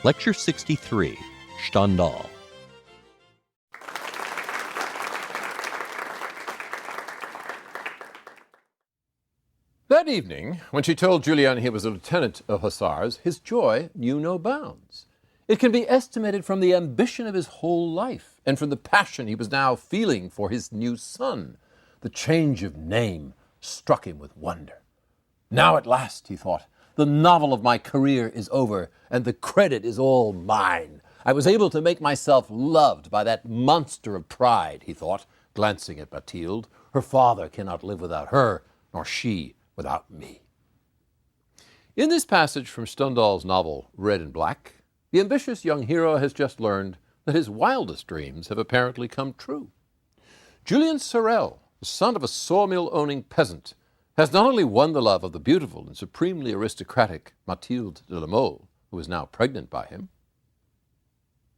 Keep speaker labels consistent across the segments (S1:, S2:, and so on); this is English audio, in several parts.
S1: Lecture 63, Stendhal.
S2: That evening, when she told Julien he was a lieutenant of hussars, his joy knew no bounds. It can be estimated from the ambition of his whole life and from the passion he was now feeling for his new son. The change of name struck him with wonder. Now at last, he thought, the novel of my career is over and the credit is all mine. I was able to make myself loved by that monster of pride, he thought, glancing at Mathilde. Her father cannot live without her, nor she without me. In this passage from Stendhal's novel Red and Black, the ambitious young hero has just learned that his wildest dreams have apparently come true. Julien Sorel, the son of a sawmill-owning peasant, has not only won the love of the beautiful and supremely aristocratic Mathilde de la Mole, who is now pregnant by him.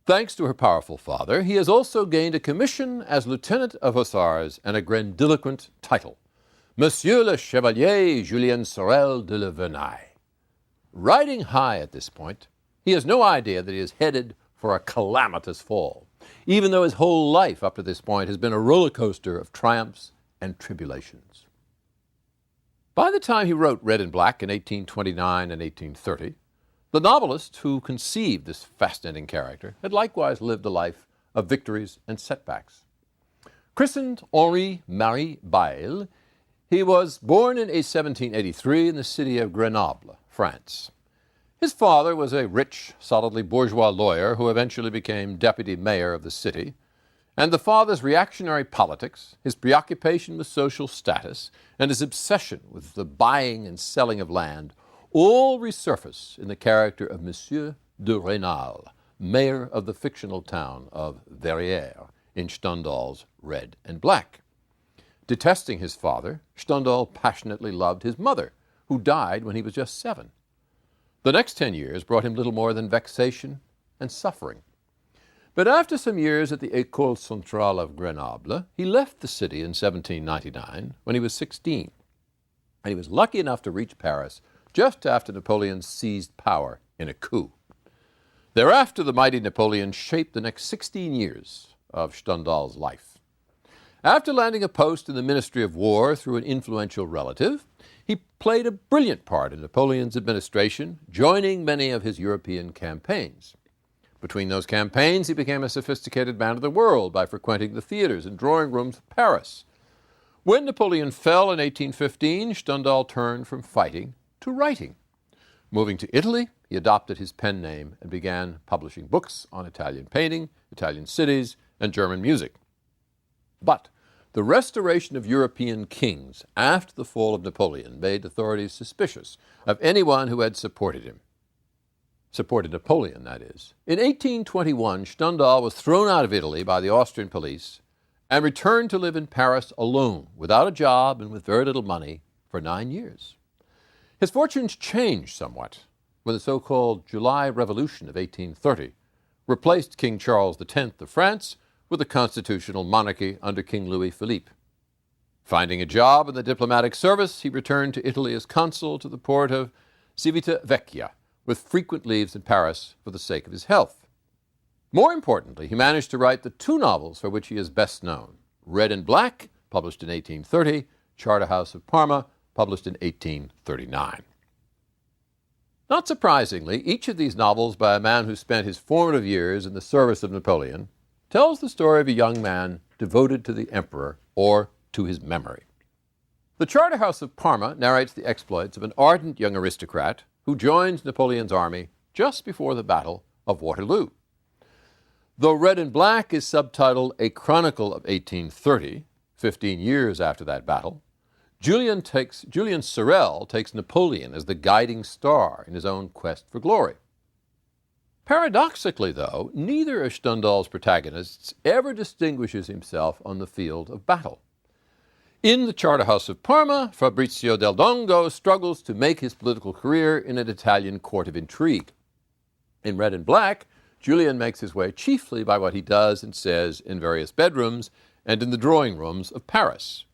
S2: Thanks to her powerful father, he has also gained a commission as lieutenant of hussars and a grandiloquent title, Monsieur le Chevalier Julien Sorel de la Vernaye. Riding high at this point, he has no idea that he is headed for a calamitous fall, even though his whole life up to this point has been a roller coaster of triumphs and tribulations. By the time he wrote Red and Black in 1829 and 1830, the novelist who conceived this fascinating character had likewise lived a life of victories and setbacks. Christened Henri-Marie Bayle, he was born in 1783 in the city of Grenoble, France. His father was a rich, solidly bourgeois lawyer who eventually became deputy mayor of the city, and the father's reactionary politics, his preoccupation with social status, and his obsession with the buying and selling of land all resurface in the character of Monsieur de Rênal, mayor of the fictional town of Verrières in Stendhal's Red and Black. Detesting his father, Stendhal passionately loved his mother, who died when he was just 7. The next 10 years brought him little more than vexation and suffering. But after some years at the École Centrale of Grenoble, he left the city in 1799 when he was 16, and he was lucky enough to reach Paris just after Napoleon seized power in a coup. Thereafter, the mighty Napoleon shaped the next 16 years of Stendhal's life. After landing a post in the Ministry of War through an influential relative, he played a brilliant part in Napoleon's administration, joining many of his European campaigns. Between those campaigns, he became a sophisticated man of the world by frequenting the theaters and drawing rooms of Paris. When Napoleon fell in 1815, Stendhal turned from fighting to writing. Moving to Italy, he adopted his pen name and began publishing books on Italian painting, Italian cities, and German music. But the restoration of European kings after the fall of Napoleon made authorities suspicious of anyone who had supported him. Supported Napoleon, that is. In 1821, Stendhal was thrown out of Italy by the Austrian police and returned to live in Paris alone, without a job and with very little money, for 9 years. His fortunes changed somewhat when the so-called July Revolution of 1830 replaced King Charles X of France with a constitutional monarchy under King Louis Philippe. Finding a job in the diplomatic service, he returned to Italy as consul to the port of Civitavecchia, with frequent leaves in Paris for the sake of his health. More importantly, he managed to write the 2 novels for which he is best known, Red and Black, published in 1830, Charterhouse of Parma, published in 1839. Not surprisingly, each of these novels by a man who spent his formative years in the service of Napoleon tells the story of a young man devoted to the emperor or to his memory. The Charterhouse of Parma narrates the exploits of an ardent young aristocrat who joins Napoleon's army just before the Battle of Waterloo. Though Red and Black is subtitled A Chronicle of 1830, 15 years after that battle, Julien Sorel takes Napoleon as the guiding star in his own quest for glory. Paradoxically, though, neither of Stendhal's protagonists ever distinguishes himself on the field of battle. In the Charterhouse of Parma, Fabrizio del Dongo struggles to make his political career in an Italian court of intrigue. In Red and Black, Julien makes his way chiefly by what he does and says in various bedrooms and in the drawing rooms of Paris.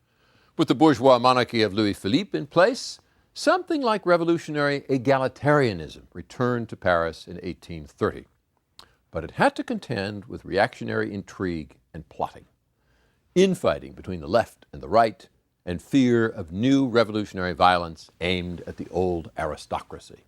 S2: With the bourgeois monarchy of Louis Philippe in place, Something like revolutionary egalitarianism returned to Paris in 1830, but it had to contend with reactionary intrigue and plotting, infighting between the left and the right, and fear of new revolutionary violence aimed at the old aristocracy.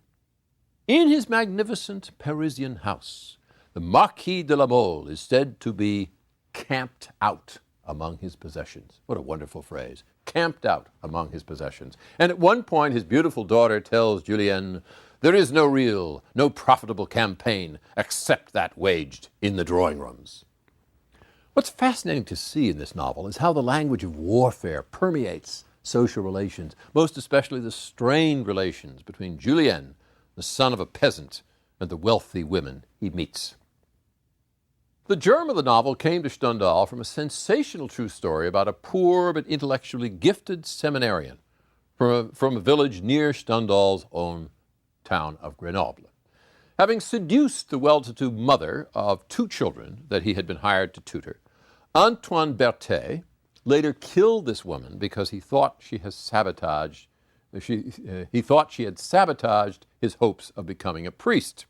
S2: In his magnificent Parisian house, the Marquis de la Mole is said to be camped out among his possessions. What a wonderful phrase. Camped out among his possessions. And at one point, his beautiful daughter tells Julien, "There is no profitable campaign except that waged in the drawing rooms." What's fascinating to see in this novel is how the language of warfare permeates social relations, most especially the strained relations between Julien, the son of a peasant, and the wealthy women he meets. The germ of the novel came to Stendhal from a sensational true story about a poor but intellectually gifted seminarian from a village near Stendhal's own town of Grenoble. Having seduced the well-to-do mother of 2 children that he had been hired to tutor, Antoine Berthet later killed this woman because he thought she had sabotaged his hopes of becoming a priest.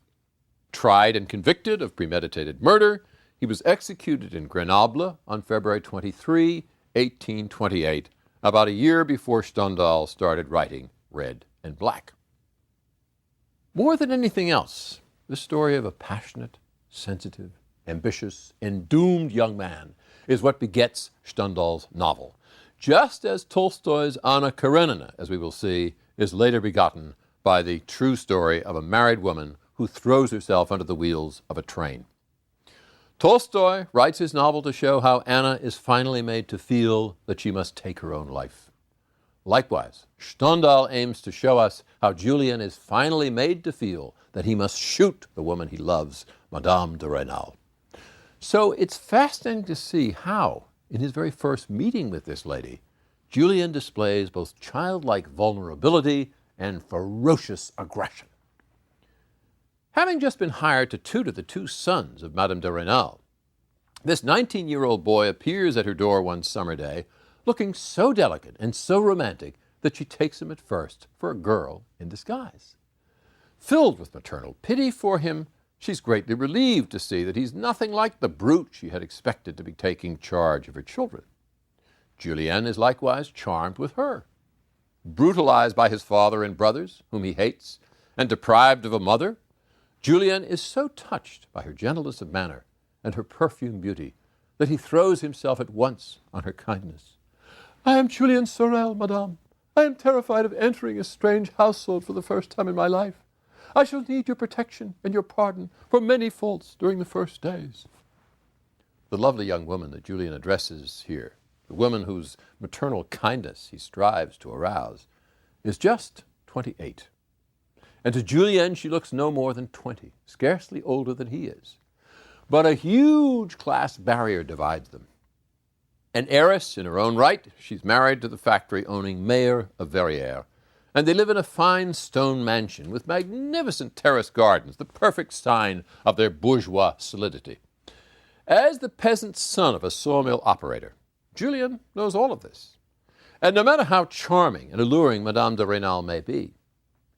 S2: Tried and convicted of premeditated murder, he was executed in Grenoble on February 23, 1828, about a year before Stendhal started writing Red and Black. More than anything else, the story of a passionate, sensitive, ambitious, and doomed young man is what begets Stendhal's novel, just as Tolstoy's Anna Karenina, as we will see, is later begotten by the true story of a married woman who throws herself under the wheels of a train. Tolstoy writes his novel to show how Anna is finally made to feel that she must take her own life. Likewise, Stendhal aims to show us how Julien is finally made to feel that he must shoot the woman he loves, Madame de Rênal. So it's fascinating to see how, in his very first meeting with this lady, Julien displays both childlike vulnerability and ferocious aggression. Having just been hired to tutor the 2 sons of Madame de Rênal, this 19-year-old boy appears at her door one summer day, looking so delicate and so romantic that she takes him at first for a girl in disguise. Filled with maternal pity for him, she's greatly relieved to see that he's nothing like the brute she had expected to be taking charge of her children. Julien is likewise charmed with her. Brutalized by his father and brothers, whom he hates, and deprived of a mother, Julien is so touched by her gentleness of manner and her perfumed beauty that he throws himself at once on her kindness. "I am Julien Sorel, madame. I am terrified of entering a strange household for the first time in my life. I shall need your protection and your pardon for many faults during the first days." The lovely young woman that Julien addresses here, the woman whose maternal kindness he strives to arouse, is just 28. And to Julien, she looks no more than 20, scarcely older than he is. But a huge class barrier divides them. An heiress in her own right, she's married to the factory-owning mayor of Verrières, and they live in a fine stone mansion with magnificent terrace gardens, the perfect sign of their bourgeois solidity. As the peasant son of a sawmill operator, Julien knows all of this. And no matter how charming and alluring Madame de Rênal may be,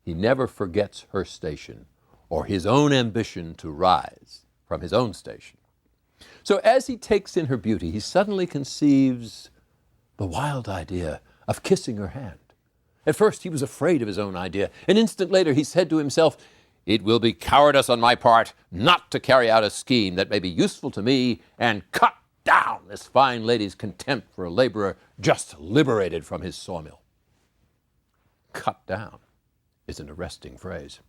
S2: he never forgets her station or his own ambition to rise from his own station. So as he takes in her beauty, he suddenly conceives the wild idea of kissing her hand. At first he was afraid of his own idea. An instant later he said to himself, "It will be cowardice on my part not to carry out a scheme that may be useful to me and cut down this fine lady's contempt for a laborer just liberated from his sawmill." Cut down is an arresting phrase.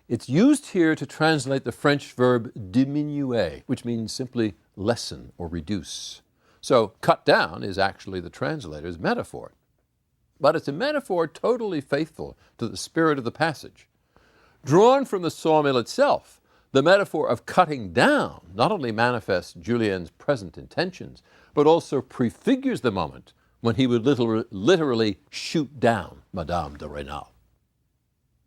S2: It's used here to translate the French verb diminuer, which means simply lessen or reduce. So cut down is actually the translator's metaphor. But it's a metaphor totally faithful to the spirit of the passage. Drawn from the sawmill itself, the metaphor of cutting down not only manifests Julien's present intentions, but also prefigures the moment when he would literally shoot down Madame de Rênal.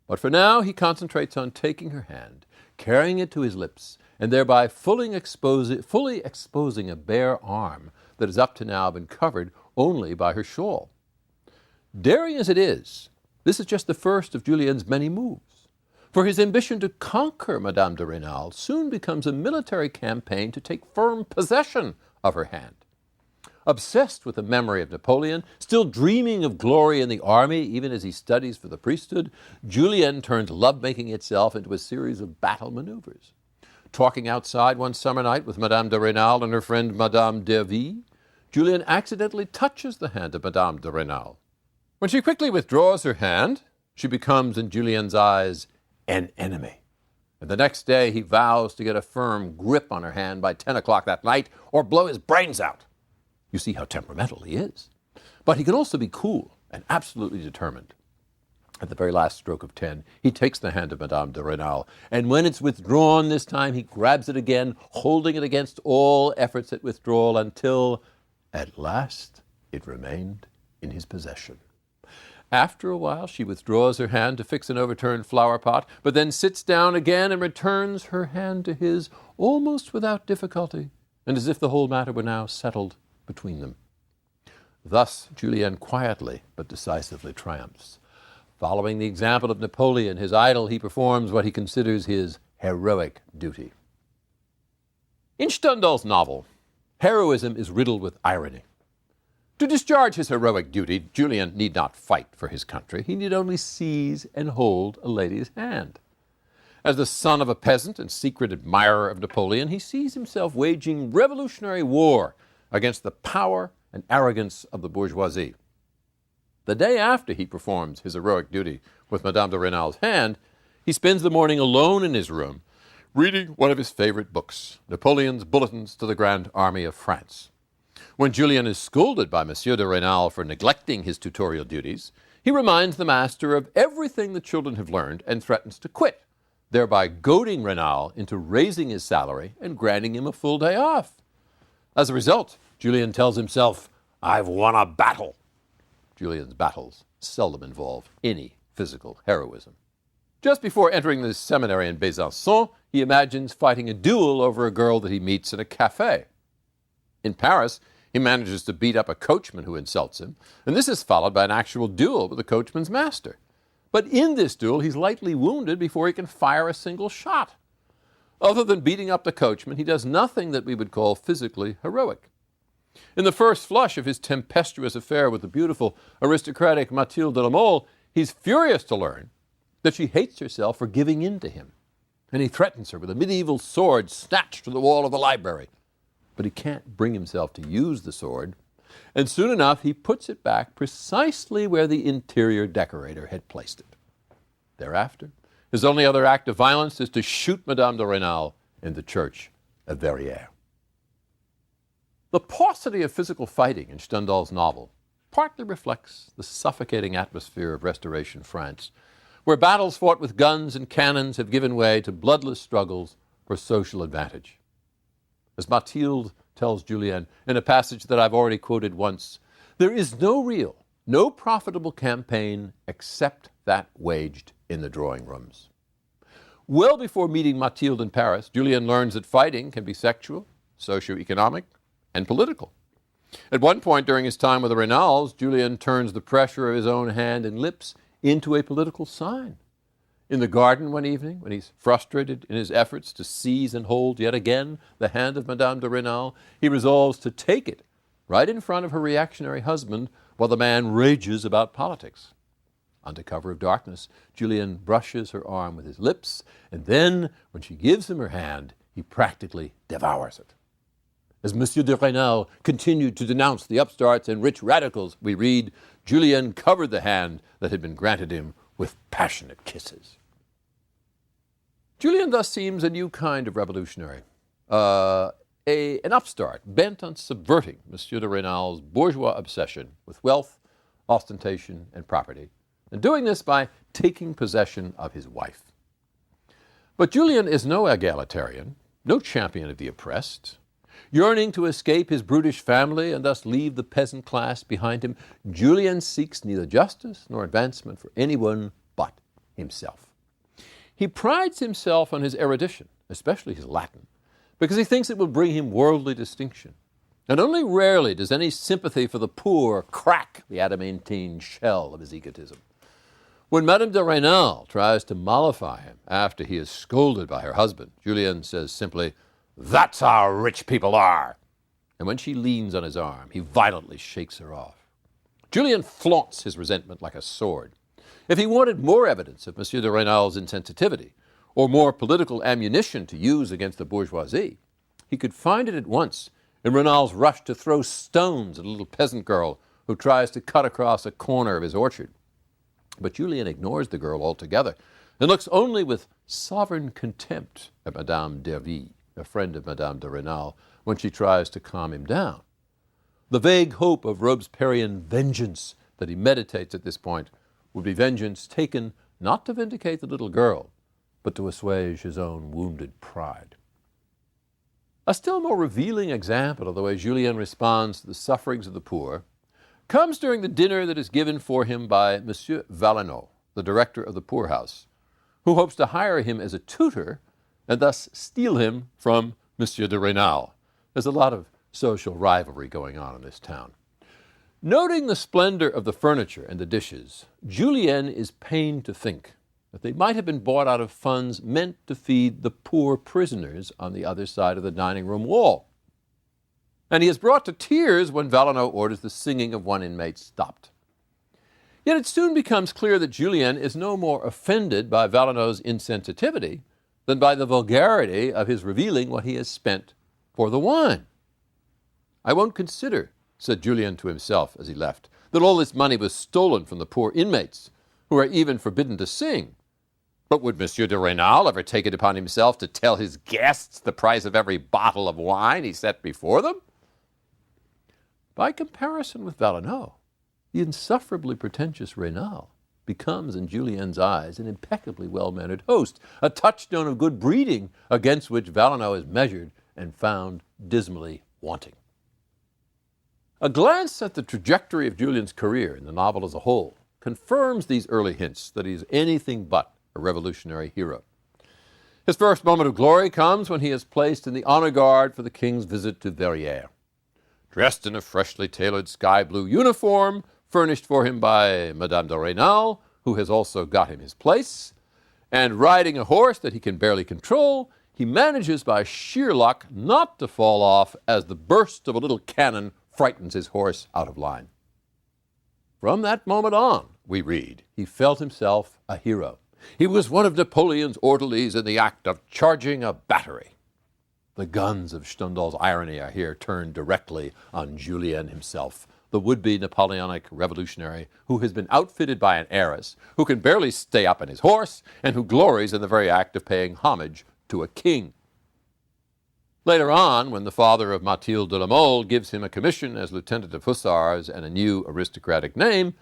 S2: But for now, he concentrates on taking her hand, carrying it to his lips, and thereby fully exposing a bare arm that has up to now been covered only by her shawl. Daring as it is, This is just the first of Julien's many moves, for his ambition to conquer Madame de Rênal soon becomes a military campaign to take firm possession of her hand. Obsessed with the memory of Napoleon, still dreaming of glory in the army even as he studies for the priesthood, Julien turns lovemaking itself into a series of battle maneuvers. Talking outside one summer night with Madame de Rênal and her friend Madame Derville, Julien accidentally touches the hand of Madame de Rênal. When she quickly withdraws her hand, she becomes, in Julien's eyes, an enemy. And the next day he vows to get a firm grip on her hand by 10 o'clock that night or blow his brains out. You see how temperamental he is. But he can also be cool and absolutely determined. At the very last stroke of 10, he takes the hand of Madame de Rênal, and when it's withdrawn this time, he grabs it again, holding it against all efforts at withdrawal until, at last, it remained in his possession. After a while, she withdraws her hand to fix an overturned flower pot, but then sits down again and returns her hand to his almost without difficulty, and as if the whole matter were now settled between them. Thus, Julien quietly but decisively triumphs. Following the example of Napoleon, his idol, he performs what he considers his heroic duty. In Stendhal's novel, heroism is riddled with irony. To discharge his heroic duty, Julien need not fight for his country. He need only seize and hold a lady's hand. As the son of a peasant and secret admirer of Napoleon, he sees himself waging revolutionary war against the power and arrogance of the bourgeoisie. The day after he performs his heroic duty with Madame de Rênal's hand, he spends the morning alone in his room, reading one of his favorite books, Napoleon's Bulletins to the Grand Army of France. When Julien is scolded by Monsieur de Rênal for neglecting his tutorial duties, he reminds the master of everything the children have learned and threatens to quit, thereby goading Rênal into raising his salary and granting him a full day off. As a result, Julien tells himself, "I've won a battle." Julien's battles seldom involve any physical heroism. Just before entering the seminary in Besançon, he imagines fighting a duel over a girl that he meets in a cafe. In Paris, he manages to beat up a coachman who insults him, and this is followed by an actual duel with the coachman's master. But in this duel, he's lightly wounded before he can fire a single shot. Other than beating up the coachman, he does nothing that we would call physically heroic. In the first flush of his tempestuous affair with the beautiful, aristocratic Mathilde de la Mole, he's furious to learn that she hates herself for giving in to him, and he threatens her with a medieval sword snatched from the wall of the library. But he can't bring himself to use the sword, and soon enough he puts it back precisely where the interior decorator had placed it. Thereafter, his only other act of violence is to shoot Madame de Rênal in the church of Verrières. The paucity of physical fighting in Stendhal's novel partly reflects the suffocating atmosphere of Restoration France, where battles fought with guns and cannons have given way to bloodless struggles for social advantage. As Mathilde tells Julien in a passage that I've already quoted once, there is no real, no profitable campaign except that waged in the drawing rooms. Well before meeting Mathilde in Paris, Julien learns that fighting can be sexual, socio-economic, and political. At one point during his time with the Rênals, Julien turns the pressure of his own hand and lips into a political sign. In the garden one evening, when he's frustrated in his efforts to seize and hold yet again the hand of Madame de Rênal, he resolves to take it right in front of her reactionary husband while the man rages about politics. Under cover of darkness, Julien brushes her arm with his lips, and then, when she gives him her hand, he practically devours it. As Monsieur de Rênal continued to denounce the upstarts and rich radicals, we read, Julien covered the hand that had been granted him with passionate kisses. Julien thus seems a new kind of revolutionary, an upstart bent on subverting Monsieur de Rênal's bourgeois obsession with wealth, ostentation, and property, and doing this by taking possession of his wife. But Julien is no egalitarian, no champion of the oppressed. Yearning to escape his brutish family and thus leave the peasant class behind him, Julien seeks neither justice nor advancement for anyone but himself. He prides himself on his erudition, especially his Latin, because he thinks it will bring him worldly distinction. And only rarely does any sympathy for the poor crack the adamantine shell of his egotism. When Madame de Rênal tries to mollify him after he is scolded by her husband, Julien says simply, "That's how rich people are." And when she leans on his arm, he violently shakes her off. Julien flaunts his resentment like a sword. If he wanted more evidence of Monsieur de Rênal's insensitivity, or more political ammunition to use against the bourgeoisie, he could find it at once in Rênal's rush to throw stones at a little peasant girl who tries to cut across a corner of his orchard. But Julien ignores the girl altogether and looks only with sovereign contempt at Madame Derville, a friend of Madame de Rênal, when she tries to calm him down. The vague hope of Robespierrean vengeance that he meditates at this point would be vengeance taken not to vindicate the little girl, but to assuage his own wounded pride. A still more revealing example of the way Julien responds to the sufferings of the poor comes during the dinner that is given for him by Monsieur Valenod, the director of the poorhouse, who hopes to hire him as a tutor and thus steal him from Monsieur de Rênal. There's a lot of social rivalry going on in this town. Noting the splendor of the furniture and the dishes, Julien is pained to think that they might have been bought out of funds meant to feed the poor prisoners on the other side of the dining room wall. And he is brought to tears when Valenod orders the singing of one inmate stopped. Yet it soon becomes clear that Julien is no more offended by Valenod's insensitivity than by the vulgarity of his revealing what he has spent for the wine. "I won't consider," said Julien to himself as he left, "that all this money was stolen from the poor inmates, who are even forbidden to sing. But would Monsieur de Rênal ever take it upon himself to tell his guests the price of every bottle of wine he set before them?" By comparison with Valenod, the insufferably pretentious Rênal becomes, in Julien's eyes, an impeccably well-mannered host, a touchstone of good breeding against which Valenod is measured and found dismally wanting. A glance at the trajectory of Julien's career in the novel as a whole confirms these early hints that he is anything but a revolutionary hero. His first moment of glory comes when he is placed in the honor guard for the king's visit to Verrières. Dressed in a freshly tailored sky blue uniform, furnished for him by Madame de Rênal, who has also got him his place, and riding a horse that he can barely control, he manages by sheer luck not to fall off as the burst of a little cannon frightens his horse out of line. From that moment on, we read, he felt himself a hero. He was one of Napoleon's orderlies in the act of charging a battery. The guns of Stendhal's irony are here turned directly on Julien himself, the would-be Napoleonic revolutionary who has been outfitted by an heiress, who can barely stay up on his horse, and who glories in the very act of paying homage to a king. Later on, when the father of Mathilde de la Mole gives him a commission as lieutenant of hussars and a new aristocratic name,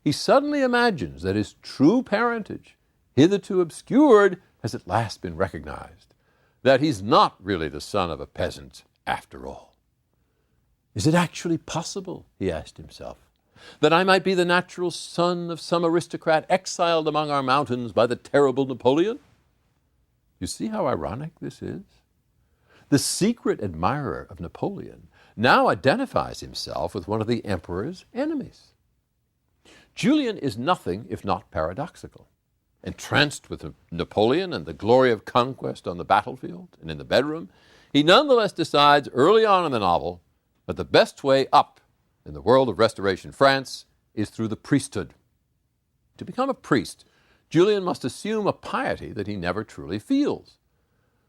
S2: he suddenly imagines that his true parentage, hitherto obscured, has at last been recognized, that he's not really the son of a peasant after all. Is it actually possible, he asked himself, that I might be the natural son of some aristocrat exiled among our mountains by the terrible Napoleon? You see how ironic this is? The secret admirer of Napoleon now identifies himself with one of the emperor's enemies. Julien is nothing if not paradoxical. Entranced with Napoleon and the glory of conquest on the battlefield and in the bedroom, he nonetheless decides early on in the novel that the best way up in the world of Restoration France is through the priesthood. To become a priest, Julien must assume a piety that he never truly feels.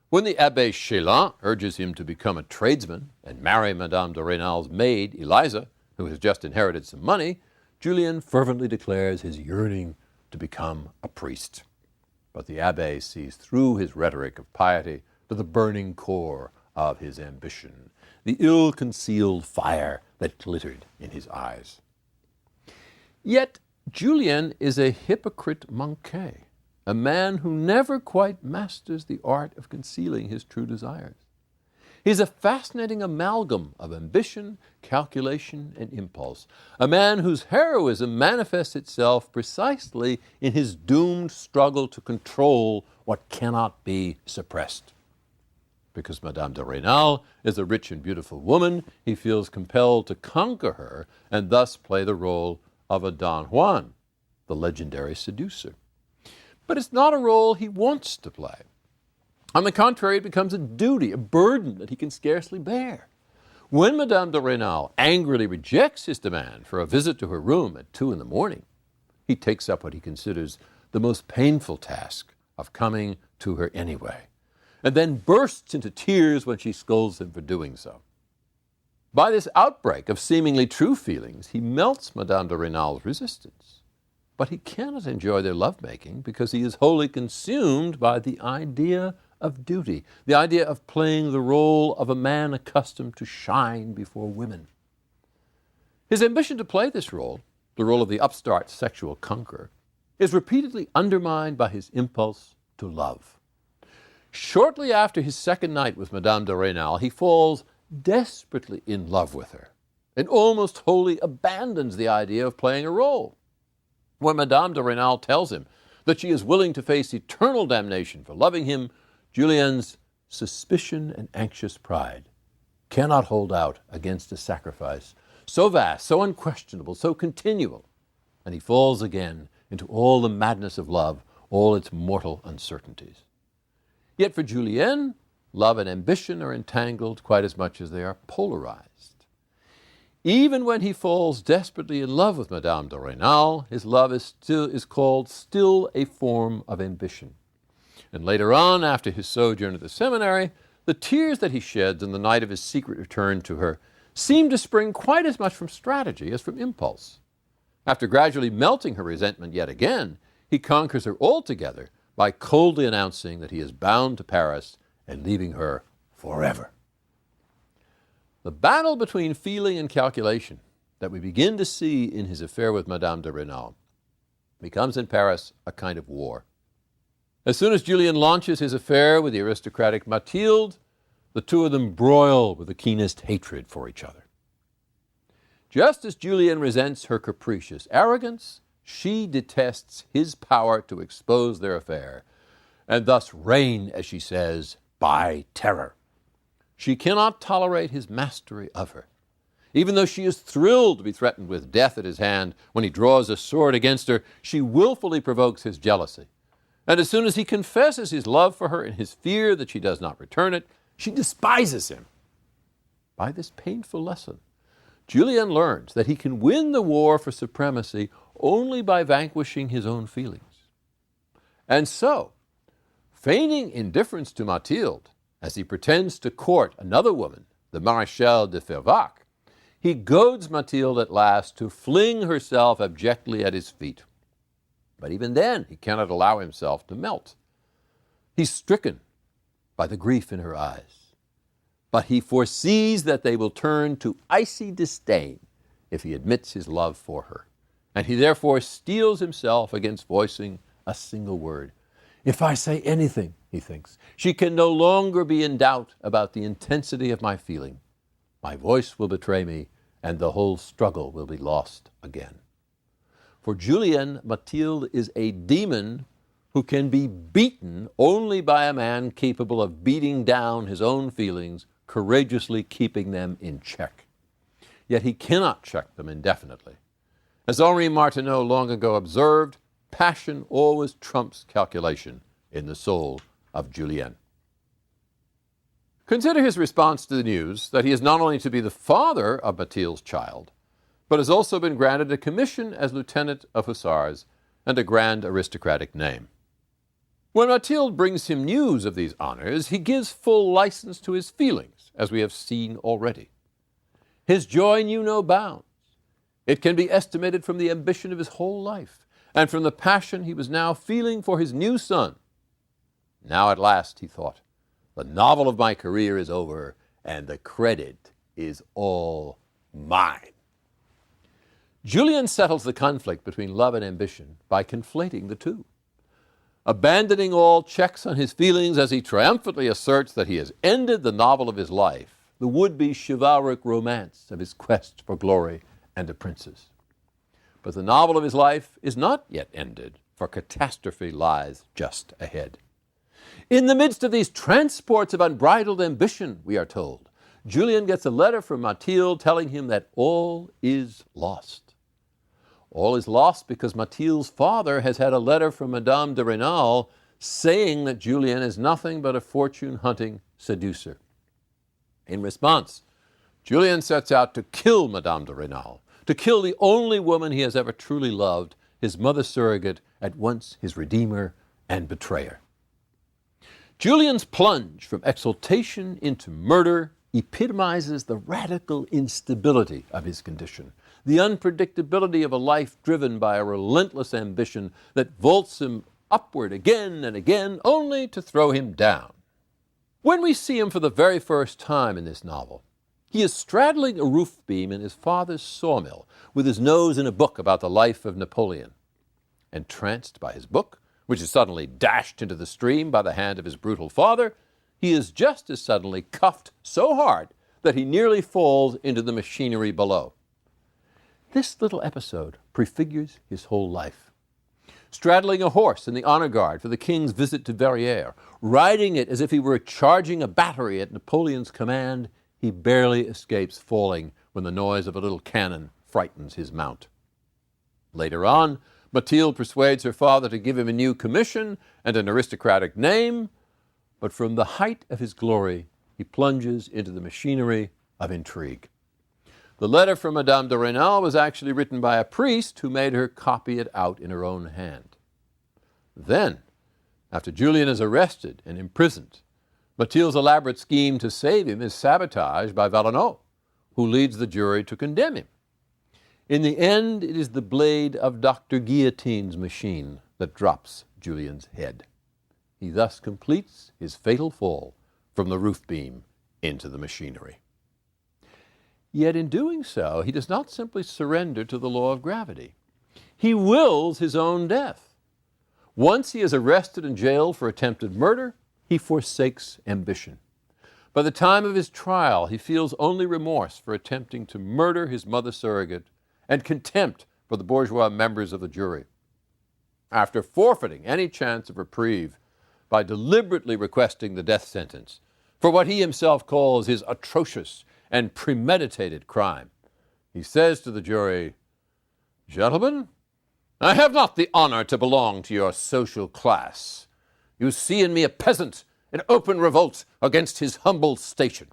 S2: When the Abbé Chélan urges him to become a tradesman and marry Madame de Rênal's maid, Eliza, who has just inherited some money, Julien fervently declares his yearning to become a priest. But the abbé sees through his rhetoric of piety to the burning core of his ambition, the ill-concealed fire that glittered in his eyes. Yet Julien is a hypocrite manqué, a man who never quite masters the art of concealing his true desires. He's a fascinating amalgam of ambition, calculation, and impulse, a man whose heroism manifests itself precisely in his doomed struggle to control what cannot be suppressed. Because Madame de Rênal is a rich and beautiful woman, he feels compelled to conquer her and thus play the role of a Don Juan, the legendary seducer. But it's not a role he wants to play. On the contrary, it becomes a duty, a burden that he can scarcely bear. When Madame de Rênal angrily rejects his demand for a visit to her room at 2 a.m, he takes up what he considers the most painful task of coming to her anyway, and then bursts into tears when she scolds him for doing so. By this outbreak of seemingly true feelings, he melts Madame de Rênal's resistance. But he cannot enjoy their lovemaking because he is wholly consumed by the idea of duty, the idea of playing the role of a man accustomed to shine before women. His ambition to play this role, the role of the upstart sexual conqueror, is repeatedly undermined by his impulse to love. Shortly after his second night with Madame de Rênal, he falls desperately in love with her and almost wholly abandons the idea of playing a role. When Madame de Rênal tells him that she is willing to face eternal damnation for loving him, Julien's suspicion and anxious pride cannot hold out against a sacrifice so vast, so unquestionable, so continual, and he falls again into all the madness of love, all its mortal uncertainties. Yet for Julien, love and ambition are entangled quite as much as they are polarized. Even when he falls desperately in love with Madame de Rênal, his love is called still a form of ambition. And later on, after his sojourn at the seminary, the tears that he sheds on the night of his secret return to her seem to spring quite as much from strategy as from impulse. After gradually melting her resentment yet again, he conquers her altogether by coldly announcing that he is bound to Paris and leaving her forever. The battle between feeling and calculation that we begin to see in his affair with Madame de Rênal becomes in Paris a kind of war. As soon as Julien launches his affair with the aristocratic Mathilde, the two of them broil with the keenest hatred for each other. Just as Julien resents her capricious arrogance, she detests his power to expose their affair, and thus reign, as she says, by terror. She cannot tolerate his mastery of her. Even though she is thrilled to be threatened with death at his hand when he draws a sword against her, she willfully provokes his jealousy. And as soon as he confesses his love for her and his fear that she does not return it, she despises him. By this painful lesson, Julien learns that he can win the war for supremacy only by vanquishing his own feelings. And so, feigning indifference to Mathilde, as he pretends to court another woman, the Maréchale de Fervaques, he goads Mathilde at last to fling herself abjectly at his feet. But even then, he cannot allow himself to melt. He's stricken by the grief in her eyes. But he foresees that they will turn to icy disdain if he admits his love for her. And he therefore steels himself against voicing a single word. If I say anything, he thinks, she can no longer be in doubt about the intensity of my feeling. My voice will betray me, and the whole struggle will be lost again. For Julien, Mathilde is a demon who can be beaten only by a man capable of beating down his own feelings, courageously keeping them in check. Yet he cannot check them indefinitely. As Henri Martineau long ago observed, passion always trumps calculation in the soul of Julien. Consider his response to the news that he is not only to be the father of Mathilde's child, but has also been granted a commission as lieutenant of hussars and a grand aristocratic name. When Mathilde brings him news of these honors, he gives full license to his feelings, as we have seen already. His joy knew no bounds. It can be estimated from the ambition of his whole life and from the passion he was now feeling for his new son. Now at last, he thought, the novel of my career is over and the credit is all mine. Julien settles the conflict between love and ambition by conflating the two. Abandoning all checks on his feelings as he triumphantly asserts that he has ended the novel of his life, the would-be chivalric romance of his quest for glory and a princess. But the novel of his life is not yet ended, for catastrophe lies just ahead. In the midst of these transports of unbridled ambition, we are told, Julien gets a letter from Mathilde telling him that all is lost. All is lost because Mathilde's father has had a letter from Madame de Rênal saying that Julien is nothing but a fortune-hunting seducer. In response, Julien sets out to kill Madame de Rênal, to kill the only woman he has ever truly loved, his mother surrogate, at once his redeemer and betrayer. Julien's plunge from exaltation into murder epitomizes the radical instability of his condition, the unpredictability of a life driven by a relentless ambition that vaults him upward again and again, only to throw him down. When we see him for the very first time in this novel, he is straddling a roof beam in his father's sawmill with his nose in a book about the life of Napoleon. Entranced by his book, which is suddenly dashed into the stream by the hand of his brutal father, he is just as suddenly cuffed so hard that he nearly falls into the machinery below. This little episode prefigures his whole life. Straddling a horse in the honor guard for the king's visit to Verrières, riding it as if he were charging a battery at Napoleon's command, he barely escapes falling when the noise of a little cannon frightens his mount. Later on, Mathilde persuades her father to give him a new commission and an aristocratic name, but from the height of his glory, he plunges into the machinery of intrigue. The letter from Madame de Rênal was actually written by a priest who made her copy it out in her own hand. Then, after Julien is arrested and imprisoned, Mathilde's elaborate scheme to save him is sabotaged by Valenod, who leads the jury to condemn him. In the end, it is the blade of Dr. Guillotine's machine that drops Julien's head. He thus completes his fatal fall from the roof beam into the machinery. Yet in doing so, he does not simply surrender to the law of gravity. He wills his own death. Once he is arrested and jailed for attempted murder, he forsakes ambition. By the time of his trial, he feels only remorse for attempting to murder his mother surrogate and contempt for the bourgeois members of the jury. After forfeiting any chance of reprieve by deliberately requesting the death sentence for what he himself calls his atrocious and premeditated crime, he says to the jury, "Gentlemen, I have not the honor to belong to your social class. You see in me a peasant in open revolt against his humble station.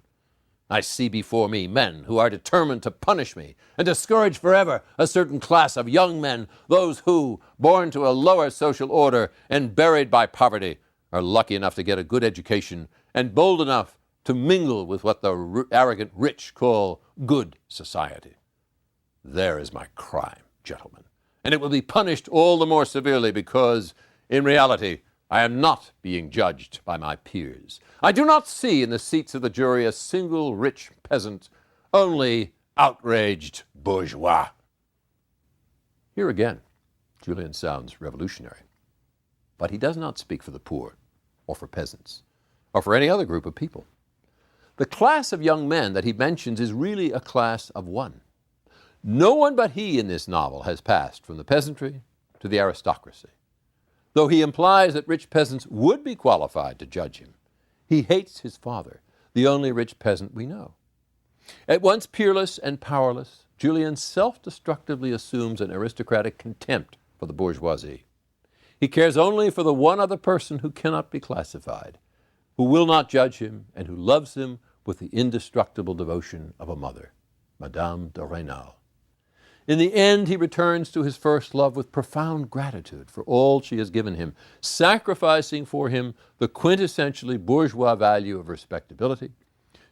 S2: I see before me men who are determined to punish me and discourage forever a certain class of young men, those who, born to a lower social order and buried by poverty, are lucky enough to get a good education and bold enough to mingle with what the arrogant rich call good society. There is my crime, gentlemen, and it will be punished all the more severely because, in reality, I am not being judged by my peers. I do not see in the seats of the jury a single rich peasant, only outraged bourgeois." Here again, Julien sounds revolutionary. But he does not speak for the poor, or for peasants, or for any other group of people. The class of young men that he mentions is really a class of one. No one but he in this novel has passed from the peasantry to the aristocracy. Though he implies that rich peasants would be qualified to judge him, he hates his father, the only rich peasant we know. At once peerless and powerless, Julien self-destructively assumes an aristocratic contempt for the bourgeoisie. He cares only for the one other person who cannot be classified, who will not judge him, and who loves him with the indestructible devotion of a mother, Madame de Rênal. In the end, he returns to his first love with profound gratitude for all she has given him, sacrificing for him the quintessentially bourgeois value of respectability,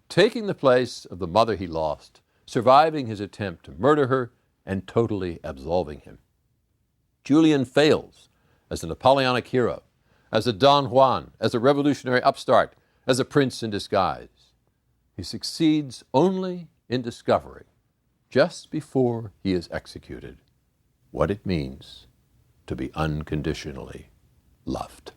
S2: taking the place of the mother he lost, surviving his attempt to murder her, and totally absolving him. Julien fails as a Napoleonic hero, as a Don Juan, as a revolutionary upstart, as a prince in disguise. He succeeds only in discovering, just before he is executed, what it means to be unconditionally loved.